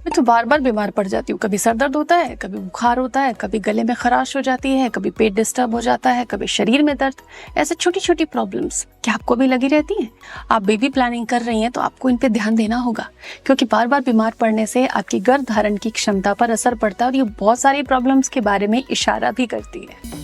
मैं तो बार बार बीमार पड़ जाती हूँ। कभी सर दर्द होता है, कभी बुखार होता है, कभी गले में खराश हो जाती है, कभी पेट डिस्टर्ब हो जाता है, कभी शरीर में दर्द। ऐसे छोटी छोटी प्रॉब्लम्स क्या आपको भी लगी रहती हैं? आप बेबी प्लानिंग कर रही हैं तो आपको इन पे ध्यान देना होगा, क्योंकि बार बार बीमार पड़ने से आपकी गर्भ धारण की क्षमता पर असर पड़ता है और ये बहुत सारी प्रॉब्लम्स के बारे में इशारा भी करती है।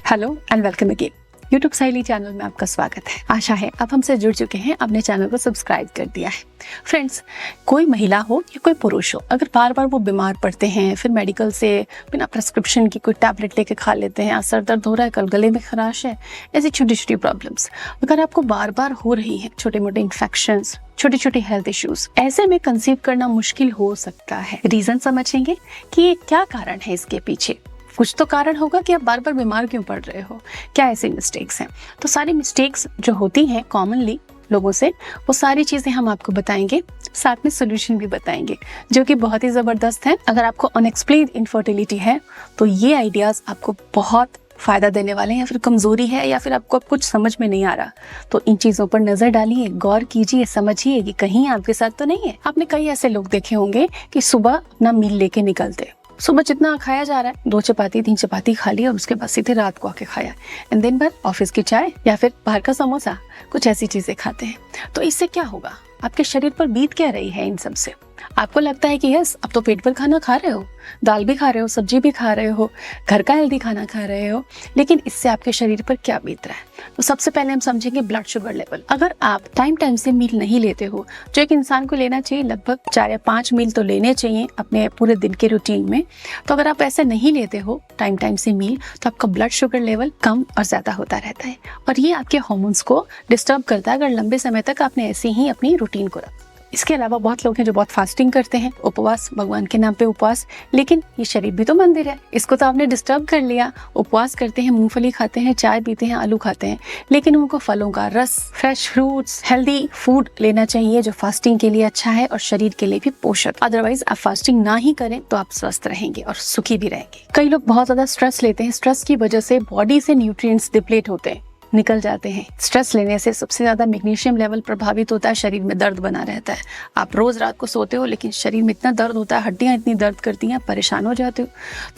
Hello and welcome again. YouTube Saili channel में आपका स्वागत है। आशा है आप हमसे जुड़ चुके हैं, अपने चैनल को सब्सक्राइब कर दिया है। फ्रेंड्स, कोई महिला हो या कोई पुरुष हो, अगर बार बार वो बीमार पड़ते हैं, फिर मेडिकल से बिना प्रिस्क्रिप्शन की कोई टैबलेट लेके खा लेते हैं, आज सर दर्द हो रहा है, कल गले में खराश है, ऐसी छोटी छोटी प्रॉब्लम्स अगर आपको बार बार हो रही है, छोटे मोटे इन्फेक्शंस, छोटे छोटे हेल्थ इश्यूज, ऐसे में कंसीव करना मुश्किल हो सकता है। रीजन समझेंगे कि ये क्या कारण है इसके पीछे। कुछ तो कारण होगा कि आप बार बार बीमार क्यों पड़ रहे हो, क्या ऐसे मिस्टेक्स हैं। तो सारी मिस्टेक्स जो होती हैं कॉमनली लोगों से, वो सारी चीज़ें हम आपको बताएंगे, साथ में सोल्यूशन भी बताएंगे जो कि बहुत ही ज़बरदस्त है। अगर आपको अनएक्सप्लेन्ड इनफर्टिलिटी है तो ये आइडियाज़ आपको बहुत फ़ायदा देने वाले हैं, या फिर कमज़ोरी है, या फिर आपको अब कुछ समझ में नहीं आ रहा, तो इन चीज़ों पर नज़र डालिए, गौर कीजिए, समझिए कि कहीं आपके साथ तो नहीं है। आपने कई ऐसे लोग देखे होंगे कि सुबह अपना मील लेके निकलते, सुबह जितना खाया जा रहा है 2 चपाती 3 चपाती खा ली और उसके बाद सीधे रात को आके खाया, एंड दिन भर ऑफिस की चाय या फिर बाहर का समोसा, कुछ ऐसी चीजें खाते हैं। तो इससे क्या होगा, आपके शरीर पर बीत क्या रही है इन सब से? आपको लगता है कि यस, अब तो पेट भर खाना खा रहे हो, दाल भी खा रहे हो, सब्जी भी खा रहे हो, घर का हेल्दी खाना खा रहे हो, लेकिन इससे आपके शरीर पर क्या बीत रहा है? तो सबसे पहले हम समझेंगे ब्लड शुगर लेवल। अगर आप टाइम से मील नहीं लेते हो, जो एक इंसान को लेना चाहिए, लगभग 4 या 5 मील तो लेने चाहिए अपने पूरे दिन के रूटीन में, तो अगर आप ऐसे नहीं लेते हो टाइम से मील, तो आपका ब्लड शुगर लेवल कम और ज्यादा होता रहता है और ये आपके हार्मोन्स को डिस्टर्ब करता है अगर लंबे समय तक आपने ऐसे ही अपनी रूटीन को रखा। इसके अलावा बहुत लोग हैं जो बहुत फास्टिंग करते हैं, उपवास, भगवान के नाम पे उपवास, लेकिन ये शरीर भी तो मंदिर है, इसको तो आपने डिस्टर्ब कर लिया। उपवास करते हैं, मूंगफली खाते हैं, चाय पीते हैं, आलू खाते हैं, लेकिन उनको फलों का रस, फ्रेश फ्रूट्स, हेल्दी फूड लेना चाहिए जो फास्टिंग के लिए अच्छा है और शरीर के लिए भी पोषक। अदरवाइज आप फास्टिंग ना ही करें तो आप स्वस्थ रहेंगे और सुखी भी रहेंगे। कई लोग बहुत ज्यादा स्ट्रेस लेते हैं, स्ट्रेस की वजह से बॉडी से न्यूट्रिएंट्स डिप्लीट होते हैं, निकल जाते हैं। स्ट्रेस लेने से सबसे ज्यादा मैग्नीशियम लेवल प्रभावित होता है, शरीर में दर्द बना रहता है। आप रोज रात को सोते हो लेकिन शरीर में इतना दर्द होता है, हड्डियां इतनी दर्द करती हैं, परेशान हो जाते हो,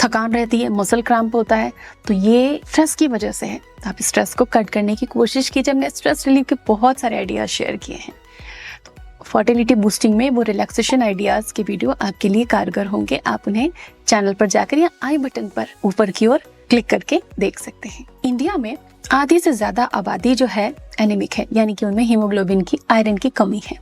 थकान रहती है, मसल क्रैम्प होता है, तो ये स्ट्रेस की वजह से है। आप स्ट्रेस को कट करने की कोशिश कीजिए। हमने स्ट्रेस रिलीफ के बहुत सारे आइडियाज शेयर किए हैं। फर्टिलिटी बूस्टिंग में वो रिलैक्सेशन आइडियाज के वीडियो आपके लिए कारगर होंगे। आप उन्हें चैनल पर जाकर या आई बटन पर ऊपर की ओर क्लिक करके देख सकते हैं। इंडिया में आधी से ज्यादा आबादी जो है एनीमिक है, यानी कि उनमें हीमोग्लोबिन की, आयरन की कमी है।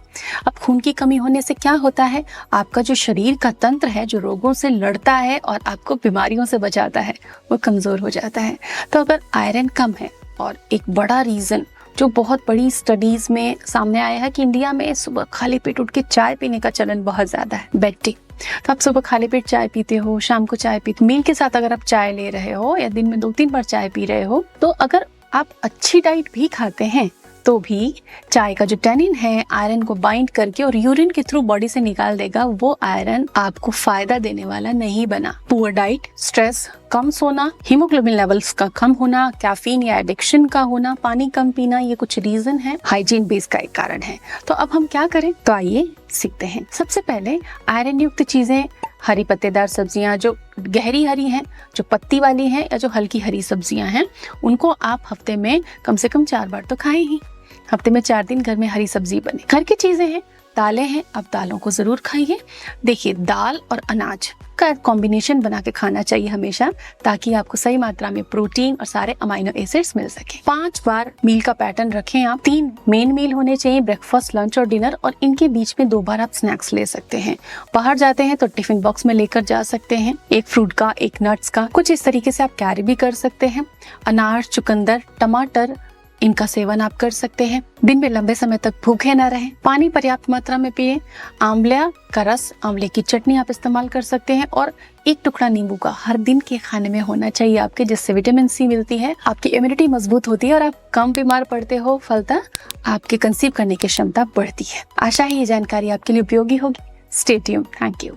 अब खून की कमी होने से क्या होता है, आपका जो शरीर का तंत्र है जो रोगों से लड़ता है और आपको बीमारियों से बचाता है, वो कमजोर हो जाता है। तो अगर आयरन कम है, और एक बड़ा रीजन जो बहुत बड़ी स्टडीज में सामने आया है कि इंडिया में सुबह खाली पेट उठ के चाय पीने का चलन बहुत ज्यादा है, बेड टी। तो आप सुबह खाली पेट चाय पीते हो, शाम को चाय पीते हो, मील के साथ अगर आप चाय ले रहे हो या दिन में 2-3 बार चाय पी रहे हो, तो अगर आप अच्छी डाइट भी खाते हैं तो भी चाय का जो टैनिन है आयरन को बाइंड करके और यूरिन के थ्रू बॉडी से निकाल देगा, वो आयरन आपको फायदा देने वाला नहीं बना। पुअर डाइट, स्ट्रेस, कम सोना, हीमोग्लोबिन लेवल्स का कम होना, कैफीन या एडिक्शन का होना, पानी कम पीना, ये कुछ रीजन है, हाइजीन बेस का एक कारण है। तो अब हम क्या करें, तो आइए सीखते हैं। सबसे पहले आयरन युक्त चीजें, हरी पत्तेदार सब्जियां जो गहरी हरी हैं, जो पत्ती वाली हैं, या जो हल्की हरी सब्जियां हैं, उनको आप हफ्ते में कम से कम 4 बार तो खाएं ही। हफ्ते में 4 दिन घर में हरी सब्जी बने। घर की चीजें हैं, दालें हैं, अब दालों को जरूर खाइए। देखिए, दाल और अनाज का कॉम्बिनेशन बना के खाना चाहिए हमेशा, ताकि आपको सही मात्रा में प्रोटीन और सारे अमाइनो एसिड्स मिल सके। 5 बार मील का पैटर्न रखें आप। 3 मेन मील होने चाहिए, ब्रेकफास्ट, लंच और डिनर, और इनके बीच में 2 बार आप स्नैक्स ले सकते हैं। बाहर जाते हैं तो टिफिन बॉक्स में लेकर जा सकते हैं, एक फ्रूट का, एक नट्स का, कुछ इस तरीके से आप कैरी भी कर सकते हैं। अनार, चुकंदर, टमाटर, इनका सेवन आप कर सकते हैं। दिन में लंबे समय तक भूखे न रहें। पानी पर्याप्त मात्रा में पिए। आंवला का रस, आंवले की चटनी आप इस्तेमाल कर सकते हैं, और 1 टुकड़ा नींबू का हर दिन के खाने में होना चाहिए आपके, जिससे विटामिन सी मिलती है, आपकी इम्यूनिटी मजबूत होती है और आप कम बीमार पड़ते हो, फलतः आपके कंसीव करने की क्षमता बढ़ती है। आशा है ये जानकारी आपके लिए उपयोगी होगी। Stay tuned. Thank you.